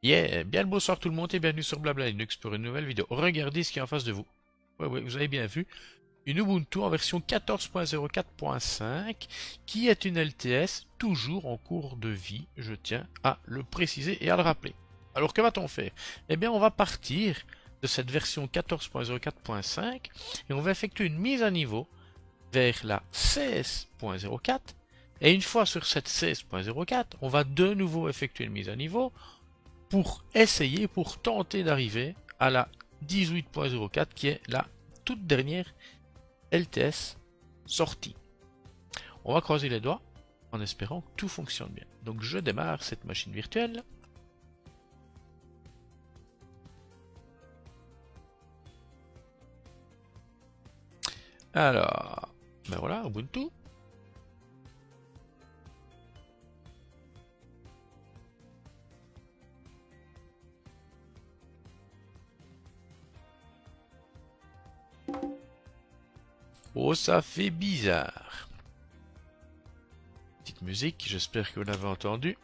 Yeah, bien le bonsoir tout le monde et bienvenue sur Blabla Linux pour une nouvelle vidéo. Regardez ce qui est en face de vous. Ouais, vous avez bien vu. Une Ubuntu en version 14.04.5 qui est une LTS toujours en cours de vie, je tiens à le préciser et à le rappeler. Alors que va-t-on faire? Eh bien on va partir de cette version 14.04.5 et on va effectuer une mise à niveau vers la 16.04 et une fois sur cette 16.04 on va de nouveau effectuer une mise à niveau pour tenter d'arriver à la 18.04 qui est la toute dernière LTS sortie. On va croiser les doigts en espérant que tout fonctionne bien. Donc je démarre cette machine virtuelle. Alors, ben voilà, Ubuntu. Oh, ça fait bizarre. Petite musique, j'espère que vous l'avez entendu.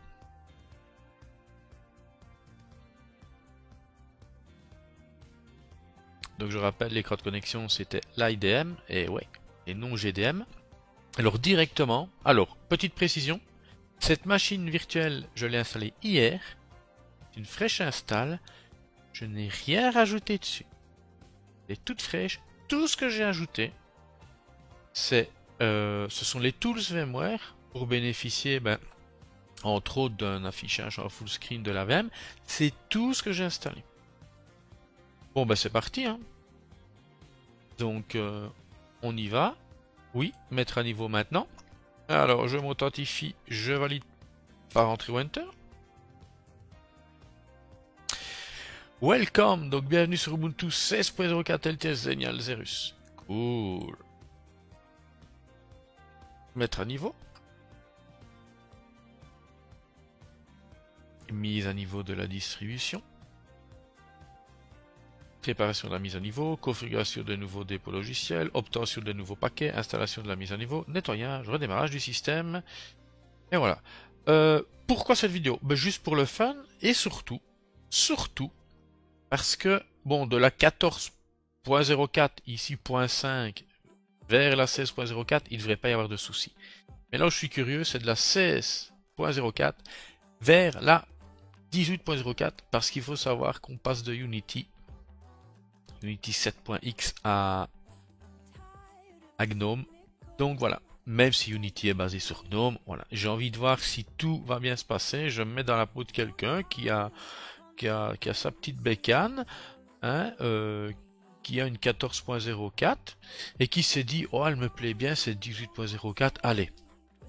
Donc je rappelle, l'écran de connexion c'était l'IDM, et ouais, et non GDM. Alors directement, petite précision, cette machine virtuelle, je l'ai installée hier, c'est une fraîche install, je n'ai rien rajouté dessus. Elle est toute fraîche, tout ce que j'ai ajouté, ce sont les tools VMware pour bénéficier, entre autres d'un affichage en full screen de la VM, c'est tout ce que j'ai installé. Bon c'est parti, hein. Donc on y va. Oui, mettre à niveau maintenant. Alors je m'authentifie, je valide par entrer ou enter. Welcome, donc bienvenue sur Ubuntu 16.04 LTS Zenial Zerus. Cool. Mettre à niveau. Mise à niveau de la distribution. Préparation de la mise à niveau, configuration de nouveaux dépôts logiciels, obtention de nouveaux paquets, installation de la mise à niveau, nettoyage, redémarrage du système. Et voilà. Pourquoi cette vidéo? Juste pour le fun et surtout, parce que, bon, de la 14.04, ici .5, vers la 16.04, il ne devrait pas y avoir de soucis. Mais là où je suis curieux, c'est de la 16.04 vers la 18.04, parce qu'il faut savoir qu'on passe de Unity 7.x à GNOME. Donc voilà, même si Unity est basé sur GNOME, voilà, j'ai envie de voir si tout va bien se passer. Je me mets dans la peau de quelqu'un qui a sa petite bécane, hein, qui a une 14.04 et qui s'est dit oh elle me plaît bien cette 18.04, allez,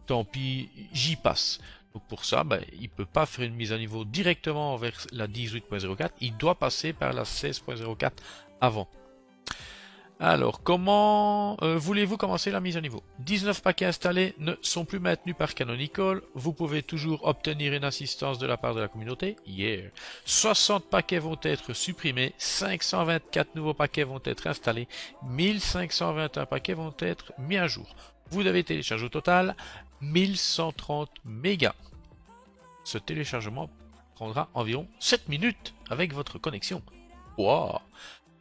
tant pis, j'y passe. Donc pour ça, il peut pas faire une mise à niveau directement vers la 18.04, il doit passer par la 16.04 avant. Alors, comment voulez-vous commencer la mise à niveau? 19 paquets installés ne sont plus maintenus par Canonical. Vous pouvez toujours obtenir une assistance de la part de la communauté. Yeah. 60 paquets vont être supprimés. 524 nouveaux paquets vont être installés. 1521 paquets vont être mis à jour. Vous devez télécharger au total 1130 mégas. Ce téléchargement prendra environ 7 minutes avec votre connexion. Wow.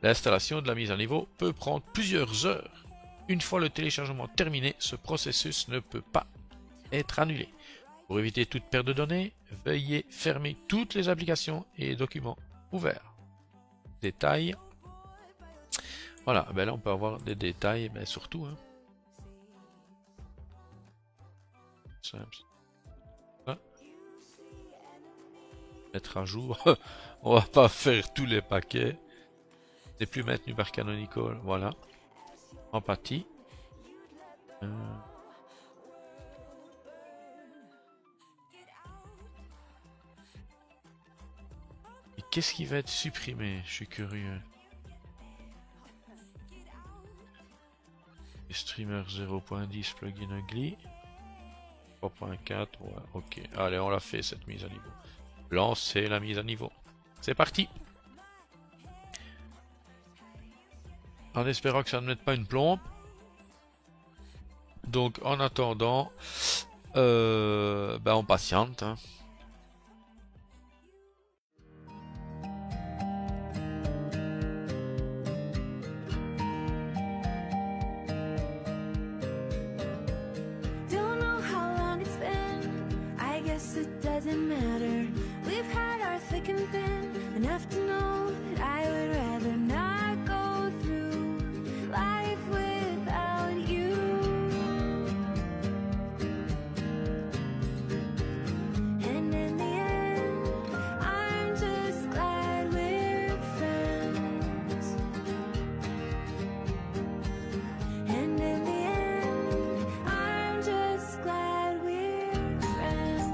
L'installation de la mise à niveau peut prendre plusieurs heures. Une fois le téléchargement terminé, ce processus ne peut pas être annulé. Pour éviter toute perte de données, veuillez fermer toutes les applications et documents ouverts. Détails. Voilà, là on peut avoir des détails, surtout. Hein. Simple. Mettre à jour. On va pas faire tous les paquets. n'est plus maintenu par Canonical, voilà. Empathie. Et qu'est-ce qui va être supprimé? Je suis curieux. Streamer 0.10 plugin ugly. 3.4, ouais, ok. Allez, on l'a fait cette mise à niveau. Lancer la mise à niveau. C'est parti! En espérant que ça ne mette pas une plombe. Donc en attendant, on patiente. Hein. it doesn't matter. We've had our thick and thin, enough to know that I would rather not go through life without you. And in the end, I'm just glad we're friends. And in the end, I'm just glad we're friends.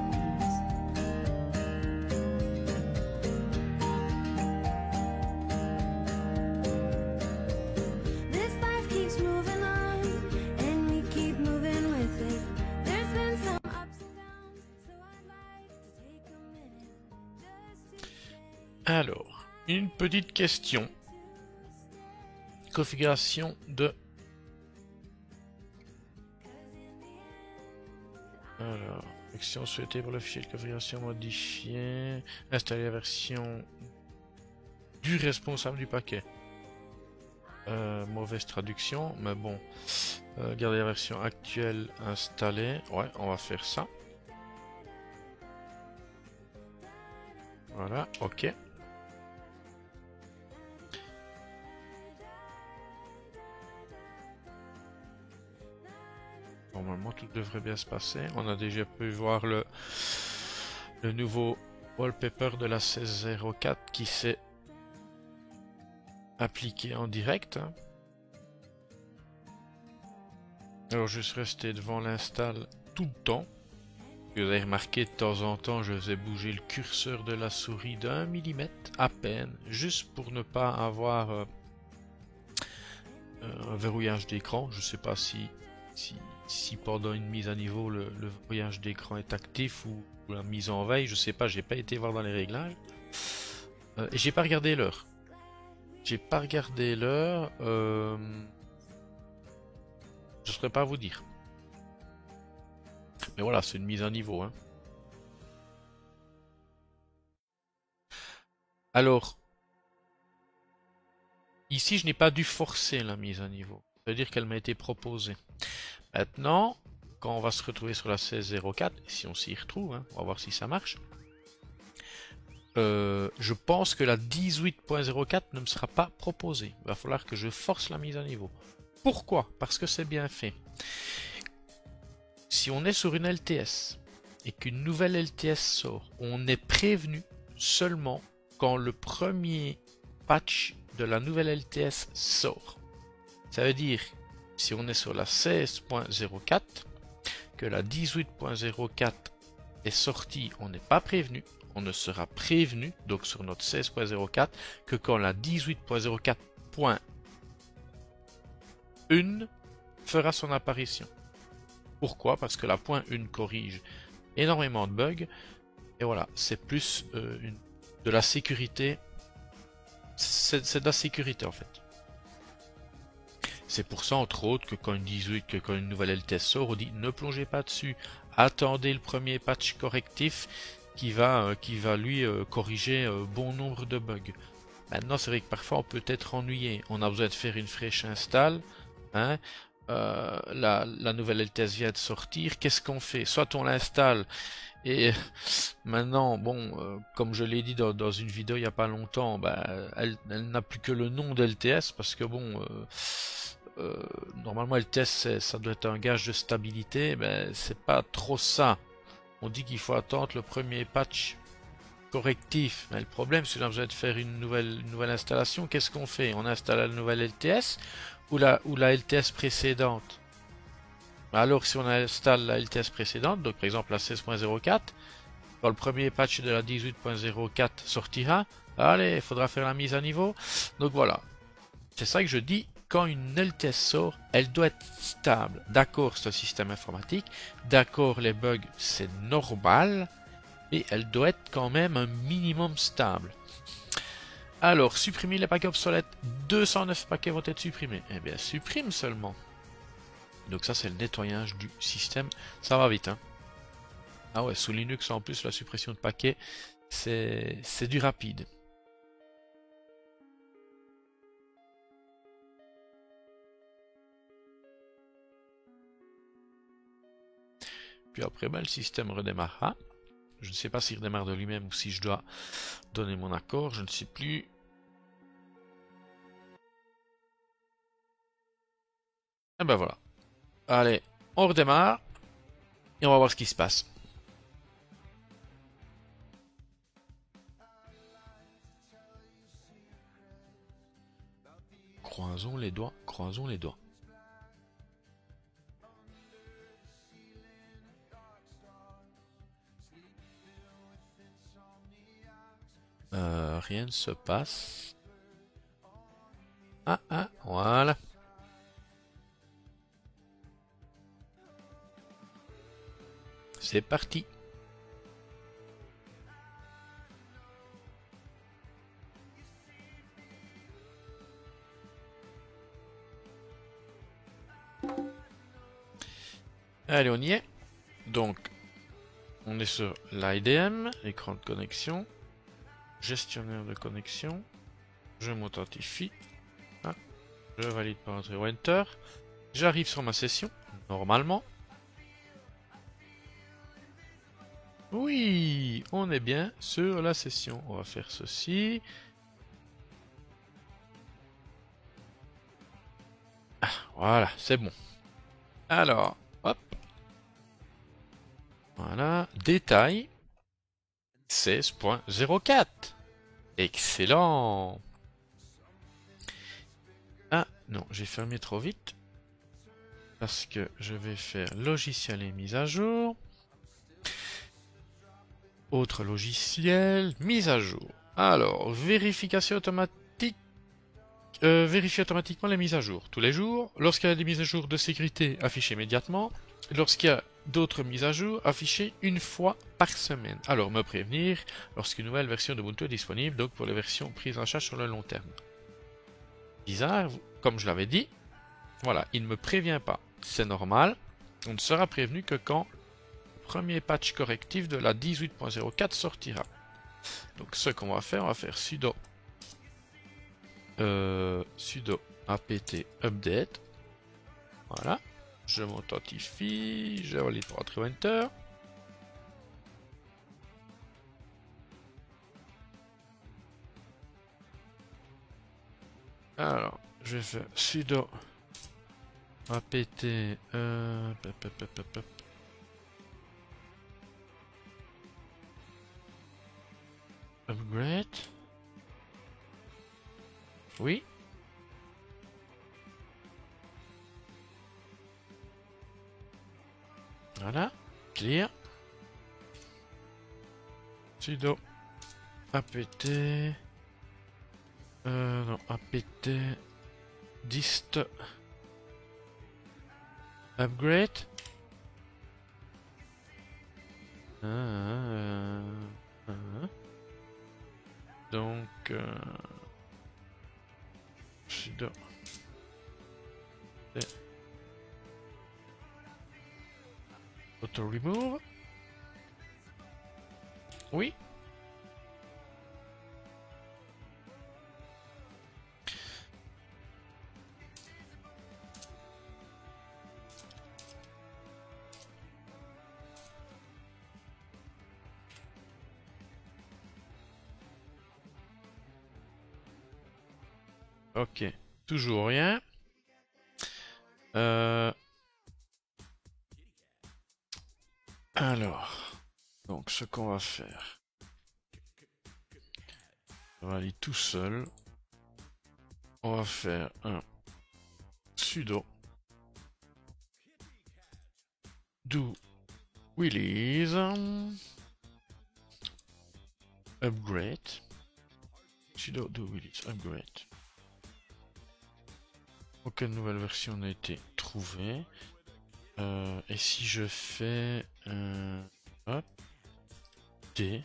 This life keeps moving on, and we keep moving with it. There's been some ups and downs, so I'd like to take a minute just to say. Alors, une petite question. Configuration de... Alors, action souhaitée pour le fichier de configuration modifié. Installer la version du responsable du paquet. Mauvaise traduction, mais bon. Garder la version actuelle installée. Ouais, on va faire ça. Voilà, ok. Normalement, tout devrait bien se passer. On a déjà pu voir le nouveau wallpaper de la 1604 qui s'est appliqué en direct. Alors, je suis resté devant l'install tout le temps. Vous avez remarqué, de temps en temps, je faisais bouger le curseur de la souris d'1 millimètre à peine, juste pour ne pas avoir un verrouillage d'écran. Je ne sais pas si pendant une mise à niveau le verrouillage d'écran est actif ou la mise en veille, je sais pas, j'ai pas été voir dans les réglages. Et j'ai pas regardé l'heure. J'ai pas regardé l'heure. Je ne saurais pas vous dire. Mais voilà, c'est une mise à niveau. Hein. Alors, ici, je n'ai pas dû forcer la mise à niveau. Ça veut dire qu'elle m'a été proposée. Maintenant, quand on va se retrouver sur la 1604, si on s'y retrouve, hein, on va voir si ça marche. Je pense que la 18.04 ne me sera pas proposée. Il va falloir que je force la mise à niveau. Pourquoi? Parce que c'est bien fait. Si on est sur une LTS et qu'une nouvelle LTS sort, on est prévenu seulement quand le premier patch de la nouvelle LTS sort. Ça veut dire, si on est sur la 16.04, que la 18.04 est sortie, on n'est pas prévenu. On ne sera prévenu, donc sur notre 16.04, que quand la 18.04.1 fera son apparition. Pourquoi? Parce que la .1 corrige énormément de bugs. Et voilà, c'est plus de la sécurité. C'est de la sécurité en fait. C'est pour ça entre autres que quand une nouvelle LTS sort, on dit ne plongez pas dessus. Attendez le premier patch correctif qui va lui corriger bon nombre de bugs. Maintenant c'est vrai que parfois on peut être ennuyé. On a besoin de faire une fraîche install. Hein. La nouvelle LTS vient de sortir, qu'est-ce qu'on fait? Soit on l'installe et maintenant, bon, comme je l'ai dit dans une vidéo il n'y a pas longtemps, elle n'a plus que le nom d'LTS parce que bon, normalement LTS ça doit être un gage de stabilité, c'est pas trop ça. On dit qu'il faut attendre le premier patch correctif, mais le problème c'est qu'on a besoin de faire une nouvelle installation. Qu'est-ce qu'on fait? On installe la nouvelle LTS ou la LTS précédente? Alors si on installe la LTS précédente, donc par exemple la 16.04, quand le premier patch de la 18.04 sortira, allez, il faudra faire la mise à niveau. Donc voilà, c'est ça que je dis, quand une LTS sort, elle doit être stable. D'accord, c'est un système informatique, d'accord, les bugs, c'est normal, et elle doit être quand même un minimum stable. Alors, supprimer les paquets obsolètes. 209 paquets vont être supprimés. Eh bien, supprime seulement. Donc ça, c'est le nettoyage du système. Ça va vite, hein. Ah ouais, sous Linux, en plus, la suppression de paquets, c'est du rapide. Puis après, le système redémarrera. Je ne sais pas s'il redémarre de lui-même ou si je dois donner mon accord, je ne sais plus. Et ben voilà. Allez, on redémarre et on va voir ce qui se passe. Croisons les doigts, croisons les doigts. Rien ne se passe. Ah, voilà. C'est parti. Allez, on y est. Donc, on est sur l'IDM, écran de connexion, gestionnaire de connexion. Je m'authentifie. Ah, je valide par entrée ou Enter. J'arrive sur ma session, normalement. Oui, on est bien sur la session. On va faire ceci. Ah, voilà, c'est bon. Alors, hop. Voilà, détail 16.04. Excellent. Ah, non, j'ai fermé trop vite. Parce que je vais faire logiciel et mise à jour. Autre logiciel, mise à jour. Alors, vérification automatique. Vérifier automatiquement les mises à jour. Tous les jours. Lorsqu'il y a des mises à jour de sécurité, afficher immédiatement. Lorsqu'il y a d'autres mises à jour, afficher une fois par semaine. Alors, me prévenir lorsqu'une nouvelle version d'Ubuntu est disponible, donc pour les versions prises en charge sur le long terme. Bizarre, comme je l'avais dit. Voilà, il ne me prévient pas. C'est normal. On ne sera prévenu que quand le premier patch correctif de la 18.04 sortira. Donc, ce qu'on va faire sudo apt update. Voilà. Je m'authentifie. Je valide pour entrer Enter. Alors, je vais faire sudo apt upgrade. Oui. Voilà. Clear. Sudo apt non, apt dist upgrade. Donc sudo auto remove. Oui. Ok, toujours rien. Alors, donc ce qu'on va faire, on va aller tout seul. On va faire un sudo do release upgrade. Sudo do release upgrade. Aucune nouvelle version n'a été trouvée. Et si je fais hop, D.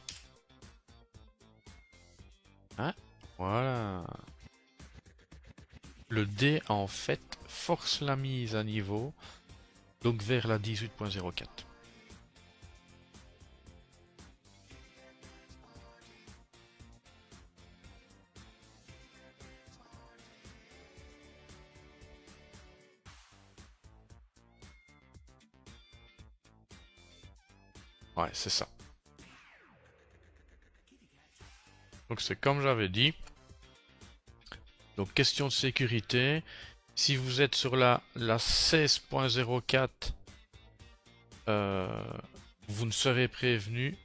Ah, voilà. Le D en fait force la mise à niveau, donc vers la 18.04. Ouais, c'est ça. Donc c'est comme j'avais dit. Donc question de sécurité. Si vous êtes sur la 16.04, vous ne serez prévenu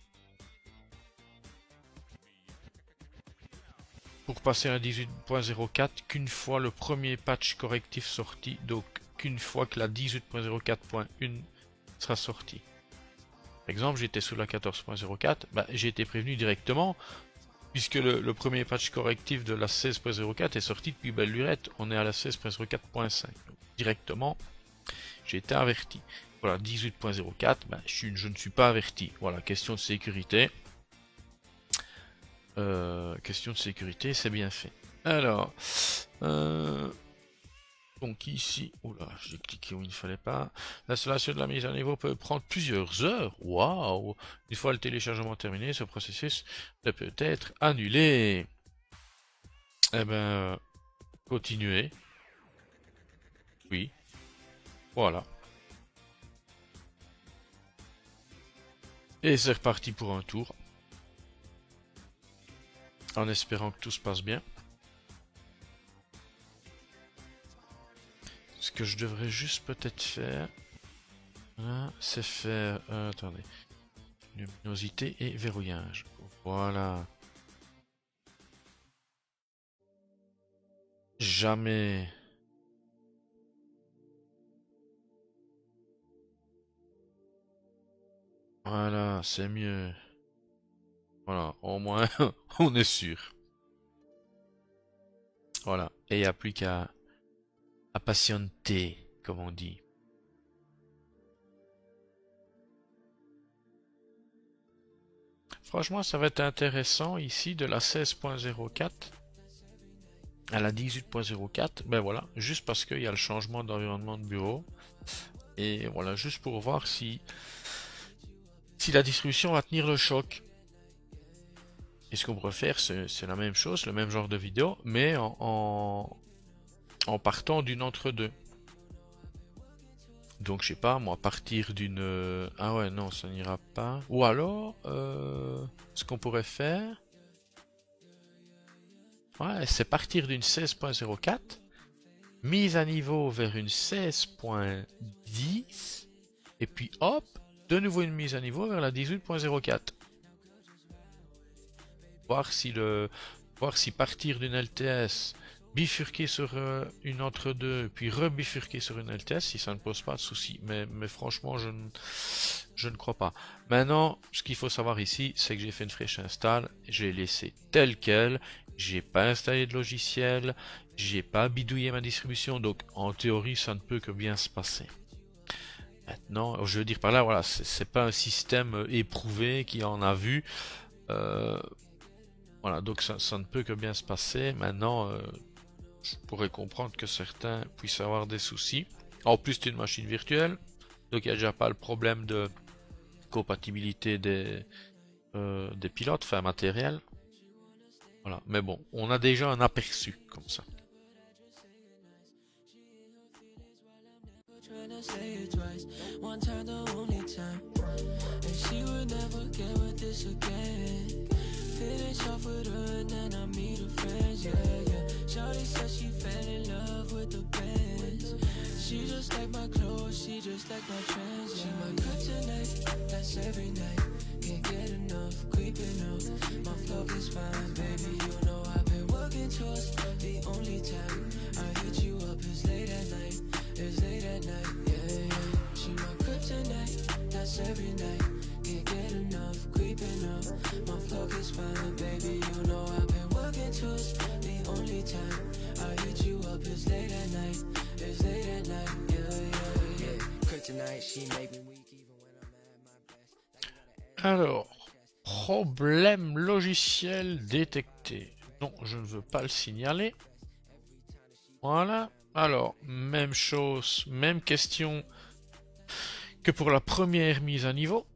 pour passer à 18.04 qu'une fois le premier patch correctif sorti, donc qu'une fois que la 18.04.1 sera sortie. Par exemple, j'étais sous la 14.04, bah, j'ai été prévenu directement, puisque le premier patch correctif de la 16.04 est sorti depuis belle lurette, on est à la 16.04.5. Directement, j'ai été averti. Voilà, 18.04, bah, je ne suis pas averti. Voilà, question de sécurité. Question de sécurité, c'est bien fait. Alors, donc ici, oula, j'ai cliqué où il ne fallait pas. L'installation de la mise à niveau peut prendre plusieurs heures. Waouh! Une fois le téléchargement terminé, ce processus peut être annulé. Eh ben, continuez. Oui, voilà. Et c'est reparti pour un tour. En espérant que tout se passe bien. Ce que je devrais juste peut-être faire, hein, c'est faire... attendez. Luminosité et verrouillage. Voilà. Jamais. Voilà, c'est mieux. Voilà, au moins, on est sûr. Voilà. Et il n'y a plus qu'à patienter, comme on dit. Franchement, ça va être intéressant ici de la 16.04 à la 18.04. Ben voilà, juste parce qu'il y a le changement d'environnement de bureau. Et voilà, juste pour voir si la distribution va tenir le choc. Et ce qu'on pourrait faire, c'est la même chose, le même genre de vidéo, mais en partant d'une entre-deux. Donc je sais pas, moi, partir d'une... Ah ouais, non, ça n'ira pas. Ou alors, ce qu'on pourrait faire... Ouais, c'est partir d'une 16.04, mise à niveau vers une 16.10, et puis hop, de nouveau une mise à niveau vers la 18.04. Voir si partir d'une LTS, bifurquer sur une entre-deux, puis rebifurquer sur une LTS, si ça ne pose pas de souci. Mais franchement, je ne crois pas. Maintenant, ce qu'il faut savoir ici, c'est que j'ai fait une fraîche install, j'ai laissé tel quel, j'ai pas installé de logiciel, j'ai pas bidouillé ma distribution, donc en théorie, ça ne peut que bien se passer. Maintenant, je veux dire par là, voilà, c'est pas un système éprouvé qui en a vu. Voilà, donc ça ne peut que bien se passer. Maintenant, je pourrais comprendre que certains puissent avoir des soucis. En plus, c'est une machine virtuelle, donc il n'y a déjà pas le problème de compatibilité des pilotes, enfin matériel. Voilà, mais bon, on a déjà un aperçu comme ça. Finish off with her and then I meet her friends, yeah, yeah. Shawty said she fell in love with the bands. She just like my clothes, she just like my trends, yeah. She my kryptonite, that's every night. Can't get enough, creeping up. My flow is fine, baby, you know I've been working towards the only time I hit you up is late at night, yeah, yeah. She my kryptonite, that's every night. Can't get enough, creeping up. My flow is fine, baby, you know I've been working towards the only time I hit you up is late at night, yeah, yeah, yeah. Kryptonite, she make me weak even when I'm at my best. Alors, problème logiciel détecté. Non, je ne veux pas le signaler. Voilà. Alors, même chose, même question que pour la première mise à niveau.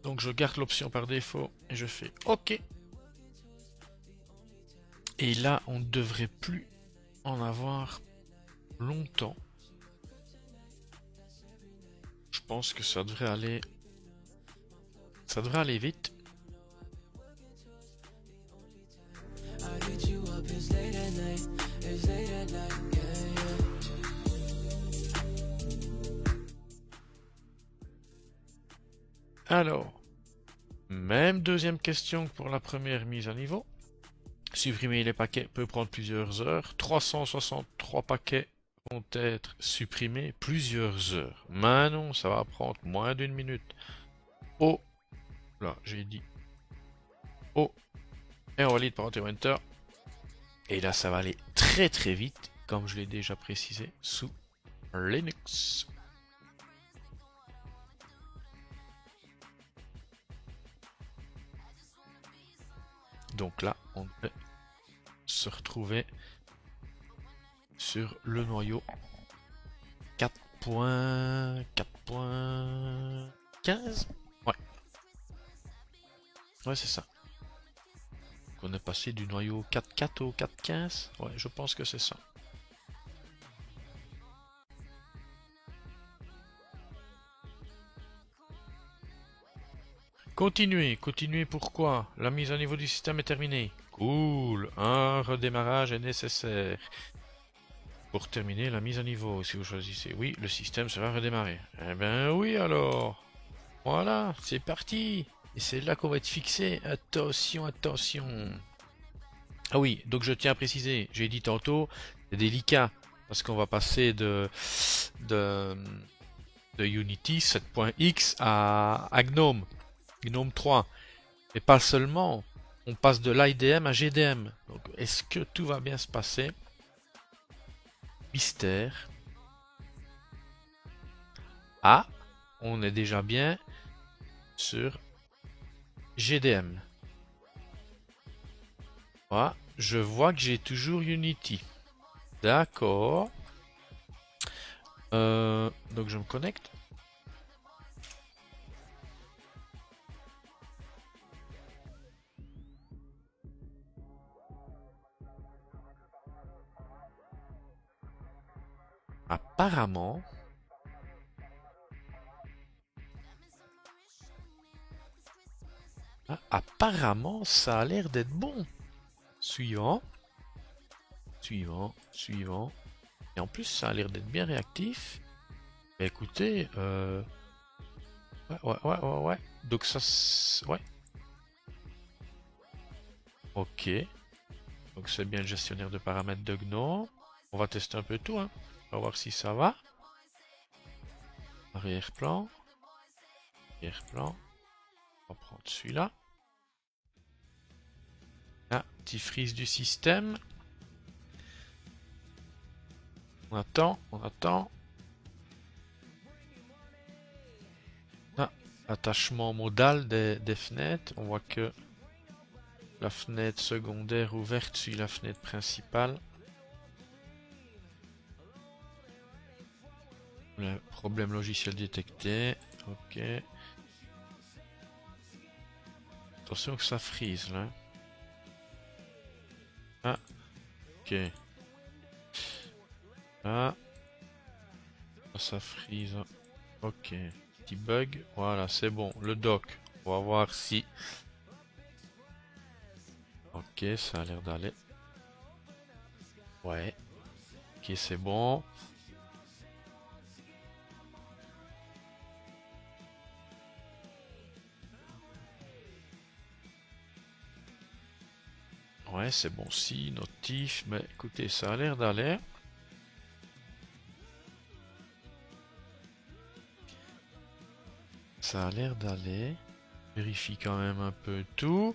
Donc je garde l'option par défaut et je fais OK. Et là, on ne devrait plus en avoir longtemps. Je pense que ça devrait aller... Ça devrait aller vite. it's late at night, it's late at night, yeah, yeah. Alors, même deuxième question que pour la première mise à niveau. Supprimer les paquets peut prendre plusieurs heures. 363 paquets vont être supprimés plusieurs heures. Maintenant, ça va prendre moins d'une minute. Oh, là, j'ai dit oh, et on valide par Enter. Et là, ça va aller très très vite, comme je l'ai déjà précisé, sous Linux. Donc là, on peut se retrouver sur le noyau 4.15. Ouais. Ouais, c'est ça. On est passé du noyau 4.4 au 4.15. Ouais, je pense que c'est ça. Continuez, continuez, pourquoi? La mise à niveau du système est terminée. Cool, un redémarrage est nécessaire. Pour terminer la mise à niveau, si vous choisissez oui, le système sera redémarré. Eh ben oui alors. Voilà, c'est parti. Et c'est là qu'on va être fixé. Attention, attention. Ah oui, donc je tiens à préciser, j'ai dit tantôt, c'est délicat. Parce qu'on va passer de Unity 7.x à GNOME. GNOME 3. Et pas seulement, on passe de l'IDM à GDM. Donc, est-ce que tout va bien se passer? Mystère. Ah, on est déjà bien sur GDM. Voilà, je vois que j'ai toujours Unity. D'accord. Donc je me connecte. Apparemment, apparemment, ça a l'air d'être bon. Suivant. Suivant. Suivant. Et en plus, ça a l'air d'être bien réactif. Bah, écoutez, ouais. Donc ça, ouais. Ok. Donc c'est bien le gestionnaire de paramètres de GNOME. On va tester un peu tout, hein. On va voir si ça va. Arrière-plan. Arrière-plan. On va prendre celui-là. Ah, petit freeze du système. On attend, on attend. Ah, attachement modal des fenêtres. On voit que la fenêtre secondaire ouverte suit la fenêtre principale. Le problème logiciel détecté. Ok. Attention que ça freeze là. Ah. Ok. Là. Ça freeze. Ok. Petit bug. Voilà, c'est bon. Le dock. On va voir si... Ok, ça a l'air d'aller. Ouais. Ok, c'est bon. Ouais, c'est bon si, notif, mais écoutez, ça a l'air d'aller. Ça a l'air d'aller. Vérifie quand même un peu tout.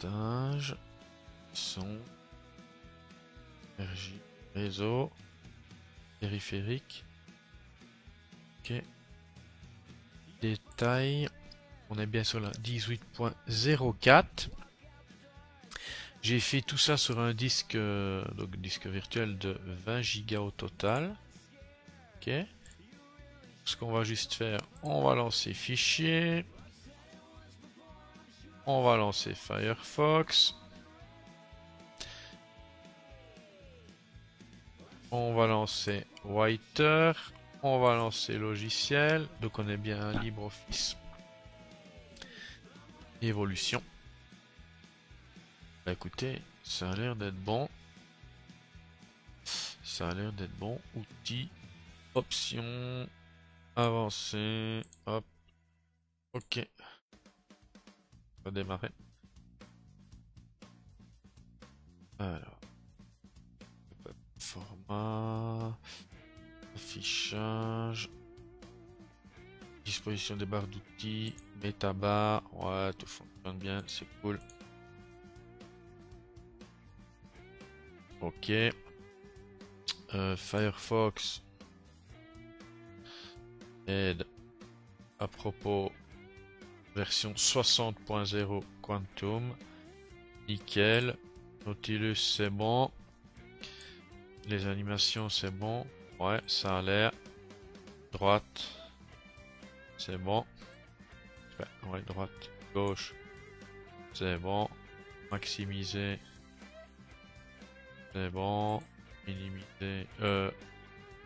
Montage, son, énergie, réseau, périphérique. Ok. Détail. On est bien sur la 18.04. J'ai fait tout ça sur un disque, donc disque virtuel de 20 Go au total. Ok. Ce qu'on va juste faire, on va lancer fichier. On va lancer Firefox. On va lancer Writer. On va lancer logiciel. Donc on est bien à LibreOffice. Évolution. Bah, écoutez, ça a l'air d'être bon. Ça a l'air d'être bon. Outils, options, avancer. Hop. Ok. On va démarrer. Alors. Format. Affichage. Disposition des barres d'outils. Métabar. Ouais, tout fonctionne bien. C'est cool. Ok. Firefox. Aide. À propos. Version 60.0 Quantum. Nickel. Nautilus, c'est bon. Les animations, c'est bon. Ouais, ça a l'air. Droite. C'est bon. Ouais, droite. Gauche. C'est bon. Maximiser. C'est bon. Minimiser.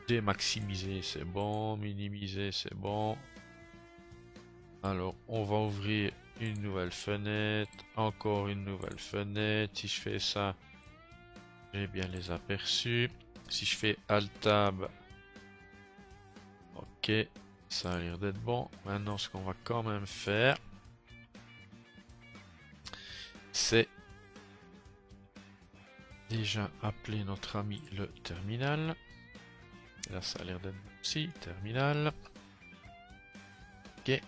Démaximiser, c'est bon. Minimiser, c'est bon. Alors, on va ouvrir une nouvelle fenêtre. Encore une nouvelle fenêtre. Si je fais ça, j'ai bien les aperçus. Si je fais Alt-Tab. Ok. Ça a l'air d'être bon. Maintenant, ce qu'on va quand même faire, c'est déjà appeler notre ami le terminal. Là, ça a l'air d'être bon aussi. Terminal. Ok.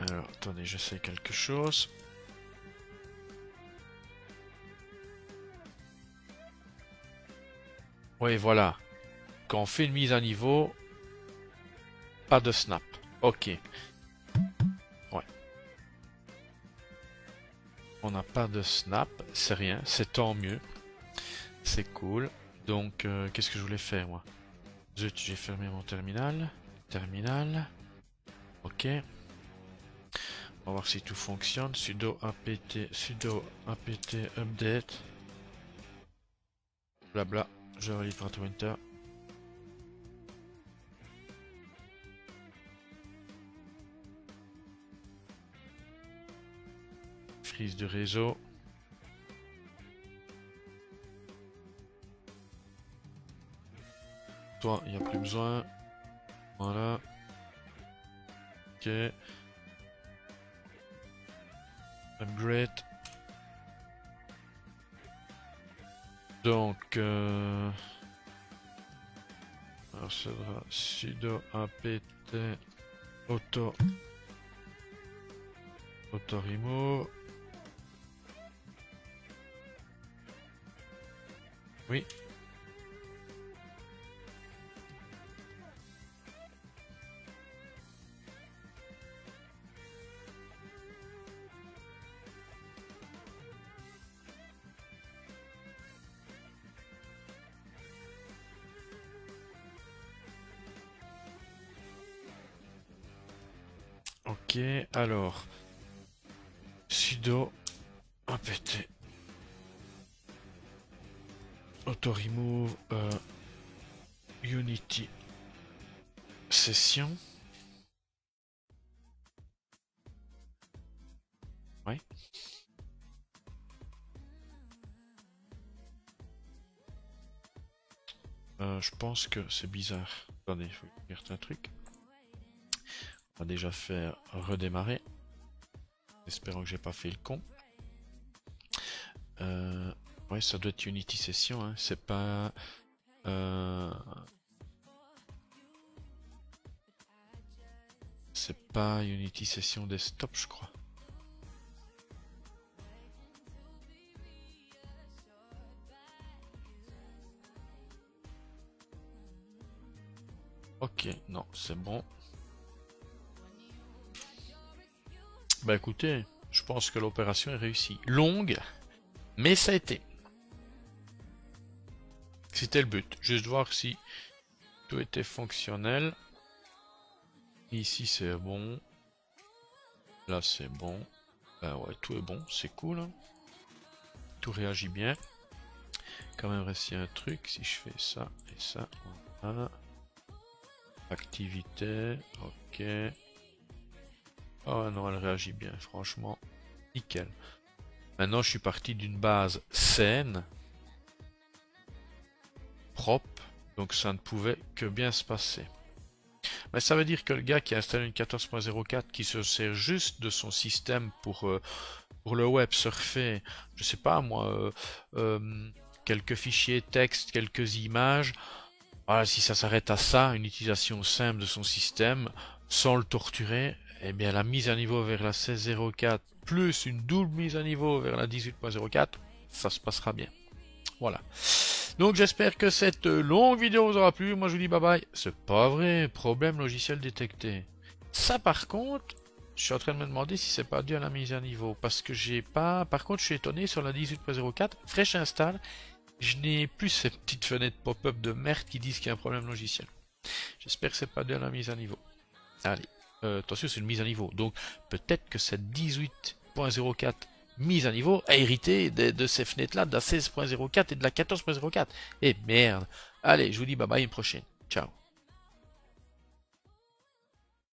Alors, attendez, j'essaie quelque chose. Oui, voilà. Quand on fait une mise à niveau, pas de snap. Ok. Ouais. On n'a pas de snap, c'est rien, c'est tant mieux. C'est cool. Donc, qu'est-ce que je voulais faire, moi? Zut, j'ai fermé mon terminal. Terminal. Ok. On va voir si tout fonctionne. Sudo apt update. Blabla. Je relis par Winter. Frise de réseau. Toi, il n'y a plus besoin. Voilà. Ok. Upgrade. Donc, alors ça sera sudo apt auto remove. Oui. Ok, alors sudo apt auto remove unity session. Ouais. Je pense que c'est bizarre. Attendez, il faut dire un truc. On va déjà faire redémarrer. Espérons que j'ai pas fait le con. Ouais, ça doit être Unity Session, hein. C'est pas... C'est pas Unity Session Desktop, je crois. Ok, non, c'est bon. Bah écoutez, je pense que l'opération est réussie. Longue, mais ça a été. C'était le but, juste voir si tout était fonctionnel. Ici c'est bon. Là c'est bon. Bah ouais, tout est bon, c'est cool. Hein. Tout réagit bien. Quand même reste un truc, si je fais ça et ça, voilà. Activité, ok. Oh non, elle réagit bien, franchement. Nickel. Maintenant, je suis parti d'une base saine, propre, donc ça ne pouvait que bien se passer. Mais ça veut dire que le gars qui a installé une 14.04, qui se sert juste de son système pour le web surfer, je sais pas moi, quelques fichiers texte, quelques images, voilà, si ça s'arrête à ça, une utilisation simple de son système, sans le torturer, eh bien la mise à niveau vers la 16.04 plus une double mise à niveau vers la 18.04, ça se passera bien. Voilà. Donc j'espère que cette longue vidéo vous aura plu. Moi je vous dis bye bye. C'est pas vrai, problème logiciel détecté. Ça par contre, je suis en train de me demander si c'est pas dû à la mise à niveau. Parce que j'ai pas... Par contre je suis étonné sur la 18.04, fraîche install, je n'ai plus ces petites fenêtres pop-up de merde qui disent qu'il y a un problème logiciel. J'espère que c'est pas dû à la mise à niveau. Allez, attention c'est une mise à niveau. Donc peut-être que cette 18.04 mise à niveau a hérité de ces fenêtres-là, de la 16.04 et de la 14.04. Et merde. Allez, je vous dis bye bye, à une prochaine. Ciao.